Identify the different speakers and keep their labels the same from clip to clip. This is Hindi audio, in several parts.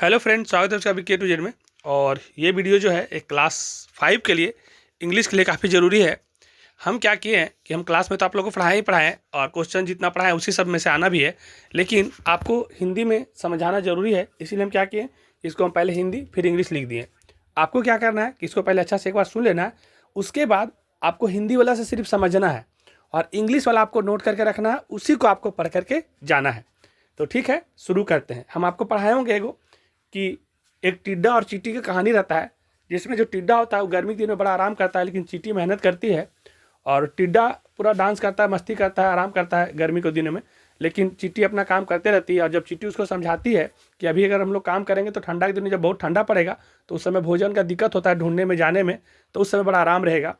Speaker 1: हेलो फ्रेंड, स्वागत है आपका अभी के टू जेड में। और ये वीडियो जो है एक क्लास 5 के लिए इंग्लिश के लिए काफ़ी ज़रूरी है। हम क्या किए हैं कि हम क्लास में तो आप लोगों को पढ़ाए ही पढ़ाएं और क्वेश्चन जितना पढ़ाएं उसी सब में से आना भी है, लेकिन आपको हिंदी में समझाना ज़रूरी है। इसीलिए हम क्या किए, इसको हम पहले हिंदी फिर इंग्लिश लिख दिए। आपको क्या करना है कि इसको पहले अच्छा से एक बार सुन लेना है, उसके बाद आपको हिंदी वाला से सिर्फ समझना है और इंग्लिश वाला आपको नोट करके रखना है, उसी को आपको पढ़ करके जाना है। तो ठीक है, शुरू करते हैं। हम आपको पढ़ाए होंगे एगो कि एक टिड्डा और चींटी की कहानी रहता है, जिसमें जो टिड्डा होता है वो गर्मी के दिन में बड़ा आराम करता है, लेकिन चींटी मेहनत करती है। और टिड्डा पूरा डांस करता है, मस्ती करता है, आराम करता है गर्मी के दिनों में, लेकिन चींटी अपना काम करते रहती है। और जब चींटी उसको समझाती है कि अभी अगर हम लोग काम करेंगे तो ठंडा के दिन में जब बहुत ठंडा पड़ेगा तो उस समय भोजन का दिक्कत होता है ढूंढने में, जाने में, तो उस समय बड़ा आराम रहेगा।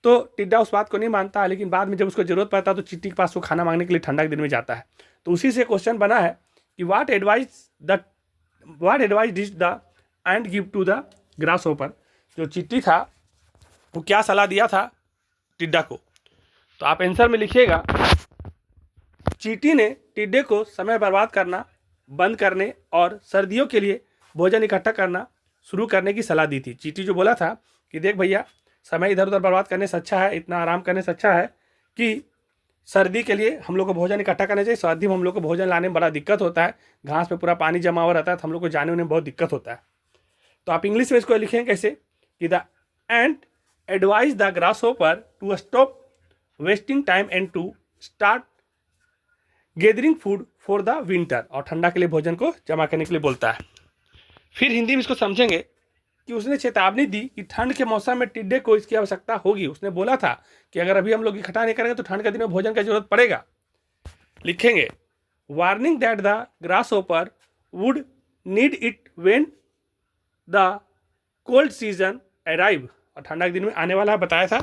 Speaker 1: तो टिड्डा उस बात को नहीं मानता है, लेकिन बाद में जब उसको जरूरत पड़ता है तो चींटी के पास वो खाना मांगने के लिए ठंडा के दिन में जाता है। तो उसी से क्वेश्चन बना है कि what advice did the ant give to the grasshopper. जो चींटी था वो क्या सलाह दिया था टिड्डा को। तो आप आंसर में लिखिएगा, चींटी ने टिड्डे को समय बर्बाद करना बंद करने और सर्दियों के लिए भोजन इकट्ठा करना शुरू करने की सलाह दी थी। चींटी जो बोला था कि देख भैया, समय इधर उधर बर्बाद करने से अच्छा है, इतना आराम करने से अच्छा है कि सर्दी के लिए हम लोग को भोजन इकट्ठा करना चाहिए। सर्दी में हम लोग को भोजन लाने में बड़ा दिक्कत होता है, घास पे पूरा पानी जमा हुआ रहता है, तो हम लोग को जाने में बहुत दिक्कत होता है। तो आप इंग्लिश में इसको लिखें कैसे कि the ant advised the grasshopper to stop wasting time and to start gathering food for the winter. और ठंडा के लिए भोजन को जमा करने के लिए बोलता है। फिर हिंदी में इसको समझेंगे कि उसने चेतावनी दी कि ठंड के मौसम में टिड्डे को इसकी आवश्यकता होगी। उसने बोला था कि अगर अभी हम लोग इकट्ठा नहीं करेंगे तो ठंड के दिन में भोजन की जरूरत पड़ेगा। लिखेंगे warning that the grasshopper would need it when the cold season arrive. और ठंडा के दिन में आने वाला बताया था।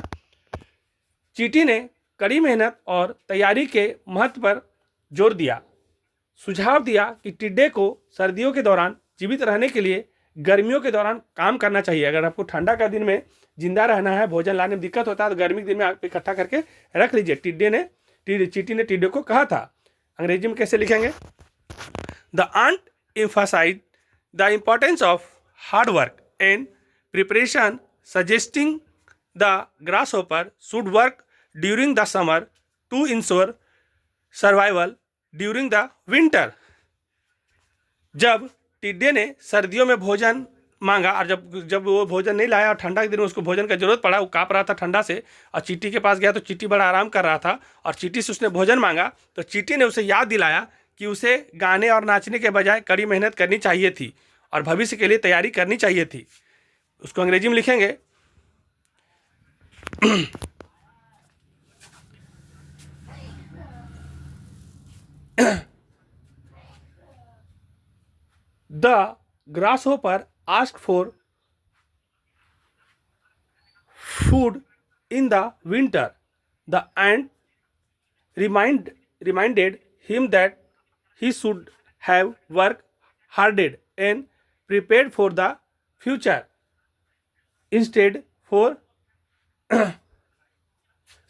Speaker 1: चींटी ने कड़ी मेहनत और तैयारी के महत्व पर जोर दिया। सुझाव दिया कि टिड्डे को सर्दियों के दौरान जीवित रहने के लिए गर्मियों के दौरान काम करना चाहिए। अगर आपको ठंडा का दिन में जिंदा रहना है, भोजन लाने में दिक्कत होता है, तो गर्मी के दिन में आप इकट्ठा करके रख लीजिए। चींटी ने टिड्डे को कहा था। अंग्रेजी में कैसे लिखेंगे, the ant emphasise the importance of hard work and preparation, suggesting the grasshopper should work during the summer to ensure survival during the winter. जब टिड्डे ने सर्दियों में भोजन मांगा और जब वो भोजन नहीं लाया और ठंडा के दिन में उसको भोजन का जरूरत पड़ा, वो काँप रहा था ठंडा से, और चींटी के पास गया तो चींटी बड़ा आराम कर रहा था और चींटी से उसने भोजन मांगा, तो चींटी ने उसे याद दिलाया कि उसे गाने और नाचने के बजाय कड़ी मेहनत करनी चाहिए थी और भविष्य के लिए तैयारी करनी चाहिए थी। उसको अंग्रेजी में लिखेंगे The grasshopper asked for food in the winter. The ant reminded him that he should have worked harder and prepared for the future instead for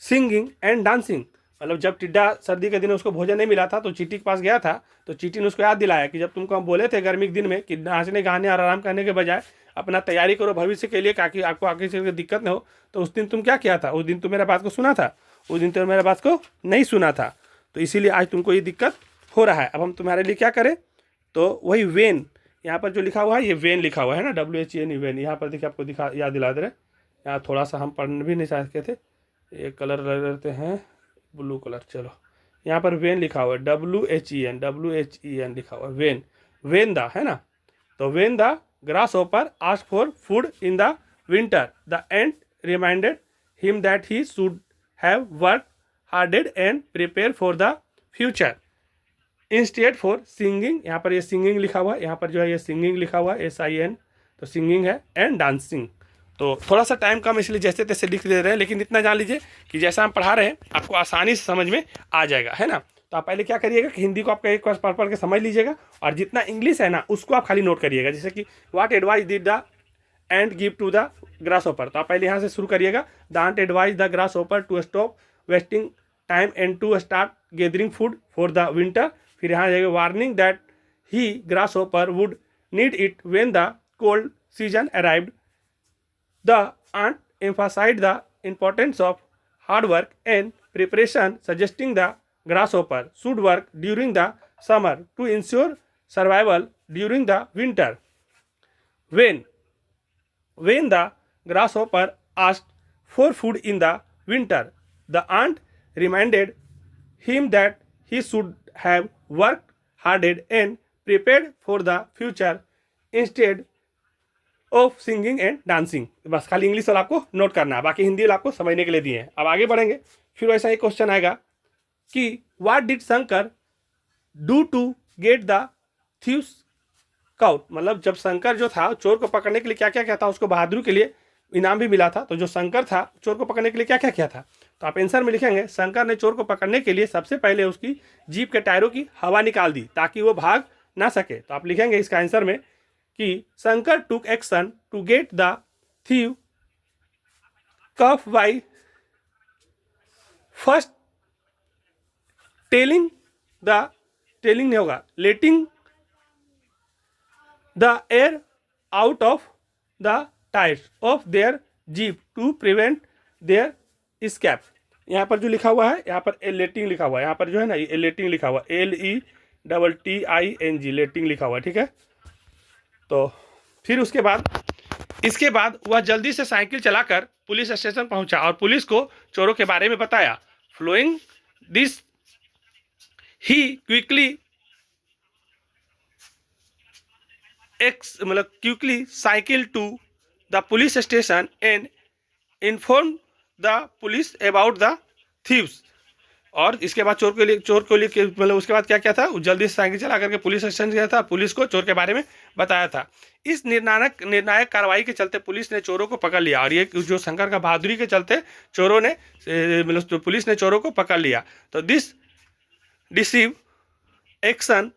Speaker 1: singing and dancing. मतलब जब टिड्डा सर्दी के दिन में उसको भोजन नहीं मिला था तो चींटी के पास गया था, तो चींटी ने उसको याद दिलाया कि जब तुमको हम बोले थे गर्मी के दिन में कि नाचने गाने और आराम करने के बजाय अपना तैयारी करो भविष्य के लिए, ताकि आपको आगे चल दिक्कत न हो, तो उस दिन तुम क्या किया था? उस दिन तुम मेरा बात को सुना था, उस दिन तुम मेरा बात को नहीं सुना था, तो इसीलिए आज तुमको ये दिक्कत हो रहा है। अब हम तुम्हारे लिए क्या करें? तो वही वेन, यहाँ पर जो लिखा हुआ है ये वेन लिखा हुआ है ना, WHEN वेन। यहाँ पर देखिए आपको याद दिला दे रहे। यहाँ थोड़ा सा हम पढ़ भी नहीं सके थे, ये कलर रहते हैं ब्लू कलर। चलो, यहाँ पर वेन लिखा हुआ है, WHEN लिखा हुआ है, वेन द, है ना। तो when the grasshopper ask for food in the winter, the ant reminded him that he should have work harded and prepare for the future instead for singing. यहाँ पर ये सिंगिंग लिखा हुआ है, यहाँ पर जो है ये सिंगिंग लिखा हुआ है, SIN, तो सिंगिंग है, एंड डांसिंग। तो थोड़ा सा टाइम कम, इसलिए जैसे तैसे लिख दे रहे हैं, लेकिन इतना जान लीजिए कि जैसा हम पढ़ा रहे हैं आपको आसानी से समझ में आ जाएगा, है ना। तो आप पहले क्या करिएगा कि हिंदी को आपका एक बार पढ़ के समझ लीजिएगा, और जितना इंग्लिश है ना उसको आप खाली नोट करिएगा। जैसे कि what advice did the ant give to the grasshopper, तो आप पहले यहाँ से शुरू करिएगा। The ant advised the grasshopper to stop wasting time and to start gathering food for the winter. फिर यहाँ जाएगा warning that he grasshopper would need it when the cold season arrived. The aunt emphasized the importance of hard work and preparation, suggesting the grasshopper should work during the summer to ensure survival during the winter. When the grasshopper asked for food in the winter, the aunt reminded him that he should have worked harder and prepared for the future instead of singing and dancing. बस खाली इंग्लिश वाला आपको नोट करना है, बाकी हिंदी वाला आपको समझने के लिए दिए हैं। अब आगे बढ़ेंगे, फिर वैसा एक क्वेश्चन आएगा कि what did Shankar do to get the thieves caught, मतलब जब शंकर जो था चोर को पकड़ने के लिए क्या क्या किया था, उसको बहादुरी के लिए इनाम भी मिला था। तो जो शंकर था चोर को पकड़ने के लिए क्या क्या किया था, तो आप आंसर में लिखेंगे शंकर ने चोर को पकड़ने के लिए सबसे पहले उसकी जीप के टायरों की हवा निकाल दी ताकि वो भाग ना सके। तो आप लिखेंगे इसका आंसर में कि Shankar took action to get the thief cuff by first telling नहीं होगा, letting the air out of the tyres of their jeep to prevent their escape. यहाँ पर जो लिखा हुआ है, यहाँ पर लेटिंग लिखा हुआ है, यहाँ पर जो है ना ये लेटिंग लिखा हुआ है, LETTING लेटिंग लिखा हुआ है, ठीक है। तो फिर इसके बाद वह जल्दी से साइकिल चलाकर पुलिस स्टेशन पहुंचा और पुलिस को चोरों के बारे में बताया। Following this he quickly cycle to the police station and inform the police about the thieves. और इसके बाद चोर को लिए मतलब उसके बाद क्या क्या था, जल्दी से साइकिल चला करके पुलिस स्टेशन गया था, पुलिस को चोर के बारे में बताया था। इस निर्णायक कार्रवाई के चलते पुलिस ने चोरों को पकड़ लिया और ये जो शंकर का बहादुरी के चलते चोरों ने मतलब पुलिस ने चोरों को पकड़ लिया। तो this decisive action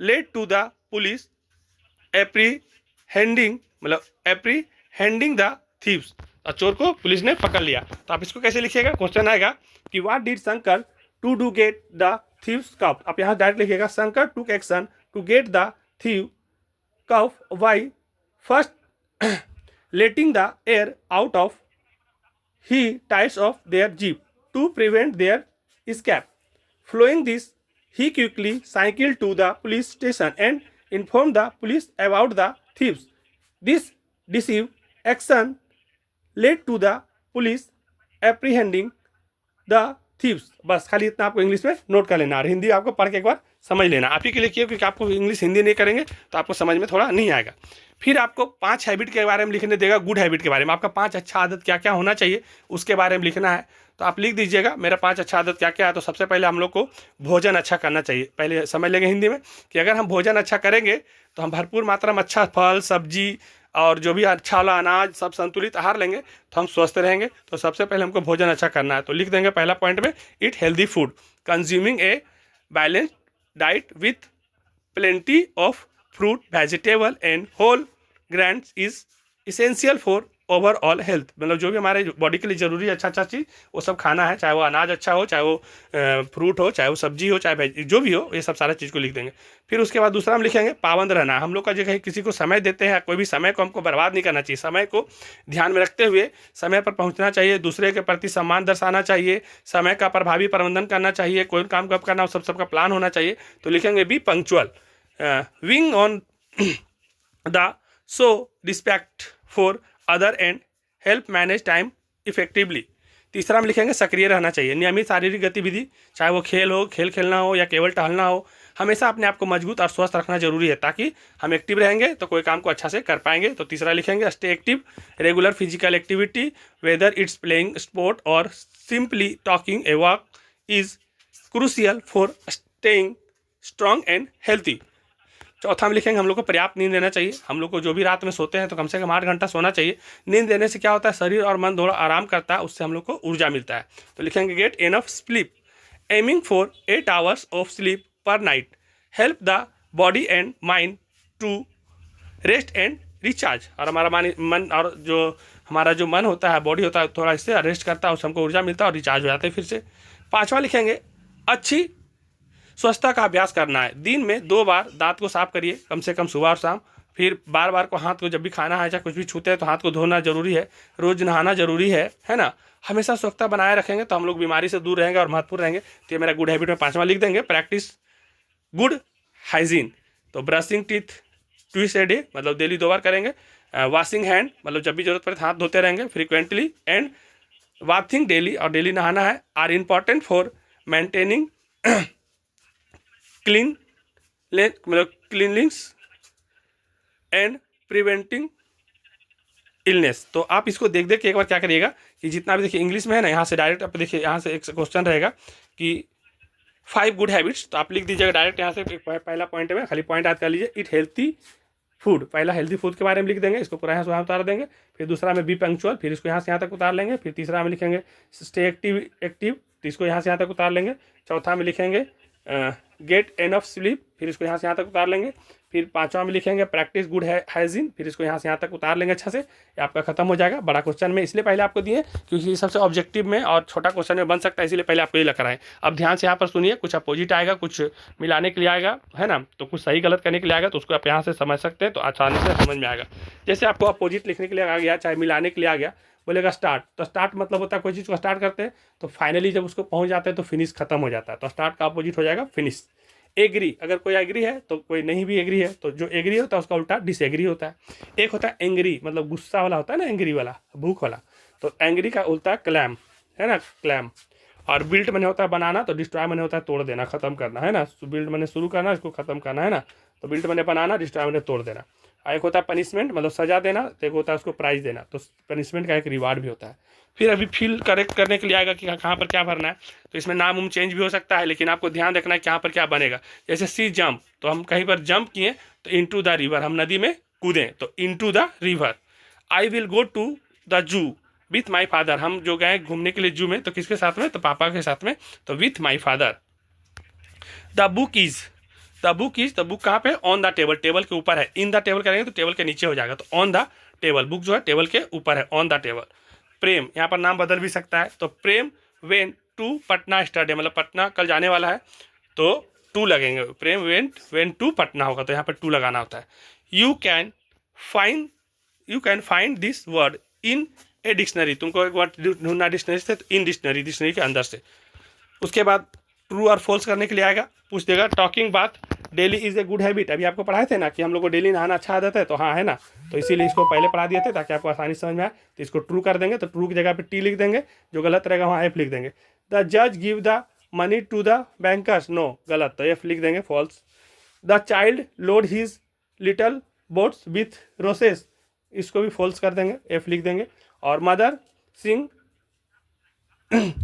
Speaker 1: led to the police apprehending the thieves, और चोर को पुलिस ने पकड़ लिया। तो आप इसको कैसे लिखिएगा, क्वेश्चन आएगा कि what did Shankar to do get the thieves caught. आप यहाँ डायरेक्ट लिखिएगा Shankar took action to get the thief caught by first letting the air out of he tyres of their jeep to prevent their escape. Following this, he quickly cycled to the police station and informed the police about the thieves. This decisive action led to the police apprehending the thieves. बस खाली इतना आपको इंग्लिश में नोट कर लेना और हिंदी आपको पढ़ के एक बार समझ लेना। आप ही के लिए किया, क्योंकि आपको इंग्लिश हिंदी नहीं करेंगे तो आपको समझ में थोड़ा नहीं आएगा। फिर आपको 5 हैबिट के बारे में लिखने देगा, गुड हैबिट के बारे में। आपका 5 अच्छा आदत क्या क्या होना चाहिए उसके बारे में लिखना है। तो आप लिख दीजिएगा मेरा 5 अच्छा आदत क्या क्या है। तो सबसे पहले हम लोग को भोजन अच्छा करना चाहिए। पहले समझ लेंगे हिंदी में कि अगर हम भोजन अच्छा करेंगे तो हम भरपूर मात्रा में अच्छा फल सब्जी और जो भी अच्छा वाला अनाज सब संतुलित आहार लेंगे तो हम स्वस्थ रहेंगे। तो सबसे पहले हमको भोजन अच्छा करना है। तो लिख देंगे पहला पॉइंट में, eat healthy food, consuming a balanced diet with plenty of fruit vegetable and whole grains is essential for overall health. मतलब जो भी हमारे बॉडी के लिए जरूरी है अच्छा चीज़ वो सब खाना है, चाहे वो अनाज अच्छा हो, चाहे वो फ्रूट हो, चाहे वो सब्जी हो, चाहे जो भी हो, ये सब सारा चीज़ को लिख देंगे। फिर उसके बाद दूसरा हम लिखेंगे पाबंद रहना। हम लोग का जो कहीं किसी को समय देते हैं, कोई भी समय को हमको बर्बाद नहीं करना चाहिए। समय को ध्यान में रखते हुए समय पर पहुँचना चाहिए, दूसरे के प्रति सम्मान दर्शाना चाहिए, समय का प्रभावी प्रबंधन करना चाहिए, कोई काम कब करना हो सबका प्लान होना चाहिए। तो लिखेंगे B punctual, wing on the show respect for other and help manage time effectively. तीसरा हम लिखेंगे सक्रिय रहना चाहिए, नियमित शारीरिक गतिविधि, चाहे वो खेल हो, खेल खेलना हो या केवल टहलना हो, हमेशा अपने आप को मजबूत और स्वस्थ रखना जरूरी है ताकि हम एक्टिव रहेंगे तो कोई काम को अच्छा से कर पाएंगे। तो तीसरा लिखेंगे stay active, regular physical activity whether it's playing sport और simply talking a walk is crucial for staying strong and healthy. चौथा हम लिखेंगे हम लोग को पर्याप्त नींद लेना चाहिए। हम लोग को जो भी रात में सोते हैं तो कम से कम 8 घंटा सोना चाहिए। नींद लेने से क्या होता है, शरीर और मन दोनों आराम करता है, उससे हम लोग को ऊर्जा मिलता है। तो लिखेंगे get enough sleep, aiming for 8 hours of sleep per night help the body and mind to rest and recharge. और हमारा मन और जो हमारा जो मन होता है, बॉडी होता है, थोड़ा इससे रेस्ट करता है, उससे हमको ऊर्जा मिलता है और रिचार्ज हो जाता है फिर से। पाँचवा लिखेंगे अच्छी स्वच्छता का अभ्यास करना है। दिन में 2 बार दांत को साफ करिए, कम से कम सुबह और शाम। फिर बार बार को हाथ को जब भी खाना है चाहे कुछ भी छूते हैं तो हाथ को धोना जरूरी है, रोज नहाना जरूरी है ना। हमेशा स्वच्छता बनाए रखेंगे तो हम लोग बीमारी से दूर रहेंगे और महत्वपूर्ण रहेंगे। तो ये मेरा गुड हैबिट में 5वां लिख देंगे, प्रैक्टिस गुड हाइजीन। तो brushing teeth twice a day, मतलब डेली 2 बार करेंगे। वॉशिंग हैंड, मतलब जब भी जरूरत पड़े हाथ धोते रहेंगे फ्रिक्वेंटली। एंड बाथिंग डेली, और डेली नहाना है, are important for maintaining clean मतलब क्लीनलिंग्स एंड प्रिवेंटिंग इलनेस। तो आप इसको देख देख के एक बार क्या करिएगा कि जितना भी देखिए इंग्लिश में है ना, यहाँ से डायरेक्ट आप देखिए यहाँ से एक क्वेश्चन रहेगा कि 5 गुड हैबिट्स, तो आप लिख दीजिएगा डायरेक्ट यहाँ से। पहला पॉइंट में खाली पॉइंट याद कर लीजिए, इट हेल्थी फूड, पहला हेल्थी फूड के बारे में लिख देंगे, इसको पूरा यहाँ से वहाँ उतार देंगे। फिर दूसरा में बी पंक्चुअल, फिर इसको यहाँ से यहाँ तक उतार लेंगे। फिर तीसरा में लिखेंगे स्टे एक्टिव, तो इसको यहाँ से यहाँ तक उतार लेंगे। चौथा में लिखेंगे गेट एनफ स्लीप, फिर इसको यहाँ से यहाँ तक उतार लेंगे। फिर 5वां में लिखेंगे प्रैक्टिस गुड हाइजीन, फिर इसको यहाँ से यहाँ तक उतार लेंगे अच्छा से। ये आपका खत्म हो जाएगा। बड़ा क्वेश्चन में इसलिए पहले आपको दिए क्योंकि सबसे ऑब्जेक्टिव में और छोटा क्वेश्चन में बन सकता है, इसलिए पहले आपको ये लग रहा है। अब ध्यान से यहाँ पर सुनिए, कुछ अपोजिट आएगा, कुछ मिलाने के लिए आएगा, है ना, तो कुछ सही गलत करने के लिए आएगा, तो उसको आप यहाँ से समझ सकते हैं, तो आसानी से समझ में आएगा। जैसे आपको अपोजिट लिखने के लिए आ गया, चाहे मिलाने के लिए आ गया, बोलेगा स्टार्ट, तो स्टार्ट मतलब होता है कोई चीज़ को स्टार्ट करते हैं तो फाइनली जब उसको पहुंच जाते हैं तो फिनिश खत्म हो जाता है। तो स्टार्ट का अपोजिट हो जाएगा फिनिश। एग्री, अगर कोई एग्री है तो कोई नहीं भी एग्री है, तो जो एग्री होता है उसका उल्टा डिसएग्री होता है। एक होता है एंग्री, मतलब गुस्सा वाला होता है ना, एंग्री वाला, भूख वाला, तो एंग्री का उल्टा क्लैम, है ना, क्लैम। और बिल्ट मैंने होता है बनाना, तो डिस्ट्रॉय मैंने होता है तोड़ देना, खत्म करना, है ना। बिल्ट मैंने शुरू करना, इसको खत्म करना, है ना। तो बिल्ट मैंने बनाना, डिस्ट्रॉय मैंने तोड़ देना। एक होता है पनिशमेंट, मतलब सजा देना, तो एक होता है उसको प्राइज देना। तो पनिशमेंट का एक रिवार्ड भी होता है। फिर अभी फिल करेक्ट करने के लिए आएगा कि कहाँ पर क्या भरना है, तो इसमें नाम उम चेंज भी हो सकता है, लेकिन आपको ध्यान रखना है कहाँ पर क्या बनेगा। जैसे सी जंप, तो हम कहीं पर जंप किए तो इनटू द रिवर, हम नदी में कूदें तो into the river. I will go to the zoo with my father, हम जो गए घूमने के लिए जू में, तो किसके साथ में, तो पापा के साथ में, तो with my father. The book is, the book कहाँ पे, ऑन द टेबल, टेबल के ऊपर है। इन द टेबल करेंगे तो टेबल के नीचे हो जाएगा, तो ऑन द टेबल, बुक जो है टेबल के ऊपर है, ऑन द टेबल। प्रेम, यहाँ पर नाम बदल भी सकता है, तो प्रेम वेंट टू पटना स्टडी, मतलब पटना कल जाने वाला है तो टू लगेंगे। प्रेम वेंट टू पटना होगा, तो यहाँ पर टू लगाना होता है। You can find this word in a dictionary, तुमको एक वर्ड ढूंढना डिक्शनरी से, तो इन डिक्शनरी के अंदर से। उसके बाद ट्रू और फॉल्स करने के लिए आएगा, पूछ देगा टॉकिंग बात daily is a good habit. अभी आपको पढ़ाए थे ना कि हम लोग को डेली नहाना अच्छा आदत है, तो हाँ है ना, तो इसीलिए इसको पहले पढ़ा दिए थे ताकि आपको आसानी समझ में आए। तो इसको ट्रू कर देंगे, तो ट्रू की जगह पे टी लिख देंगे, जो गलत रहेगा वहाँ एफ लिख देंगे। द जज give the money to the bankers, no, गलत, तो एफ लिख देंगे, false. The child load his little boats with roses, इसको भी फॉल्स कर देंगे, एफ लिख देंगे। और mother sing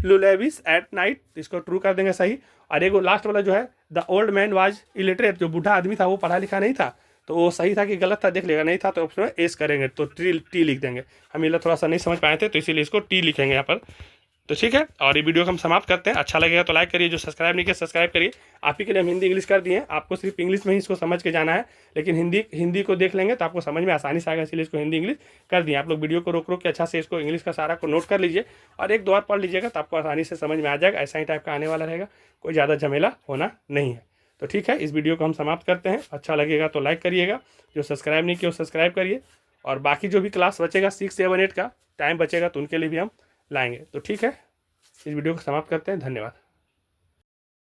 Speaker 1: lullabies at night, इसको ट्रू कर देंगे, सही। और एक लास्ट वाला जो है, the old man was illiterate, जो बूढ़ा आदमी था वो पढ़ा लिखा नहीं था, तो वो सही था कि गलत था, देख लेगा, नहीं था तो ऑप्शन एस करेंगे, तो टी लिख देंगे। हम ये थोड़ा सा नहीं समझ पाए थे तो इसीलिए इसको टी लिखेंगे यहाँ पर। तो ठीक है, और ये वीडियो को हम समाप्त करते हैं। अच्छा लगेगा तो लाइक करिए, जो सब्सक्राइब नहीं किया सब्सक्राइब करिए। आप ही के लिए हम हिंदी इंग्लिश कर दिए हैं, आपको सिर्फ इंग्लिश में ही इसको समझ के जाना है, लेकिन हिंदी को देख लेंगे तो आपको समझ में आसानी से आएगा, इसलिए इसको हिंदी इंग्लिश कर दिए। आप लोग वीडियो को रोक के अच्छा से इसको इंग्लिश का सारा को नोट कर लीजिए और एक दो बार पढ़ लीजिएगा तो आपको आसानी से समझ में आ जाएगा। ऐसा ही टाइप का आने वाला रहेगा, कोई ज़्यादा झमेला होना नहीं है। तो ठीक है, इस वीडियो को हम समाप्त करते हैं। अच्छा लगेगा तो लाइक करिएगा, जो सब्सक्राइब नहीं किया वो सब्सक्राइब करिए, और बाकी जो भी क्लास बचेगा 6, 7, 8 का टाइम बचेगा तो उनके लिए भी हम लाएंगे। तो ठीक है, इस वीडियो को समाप्त करते हैं। धन्यवाद।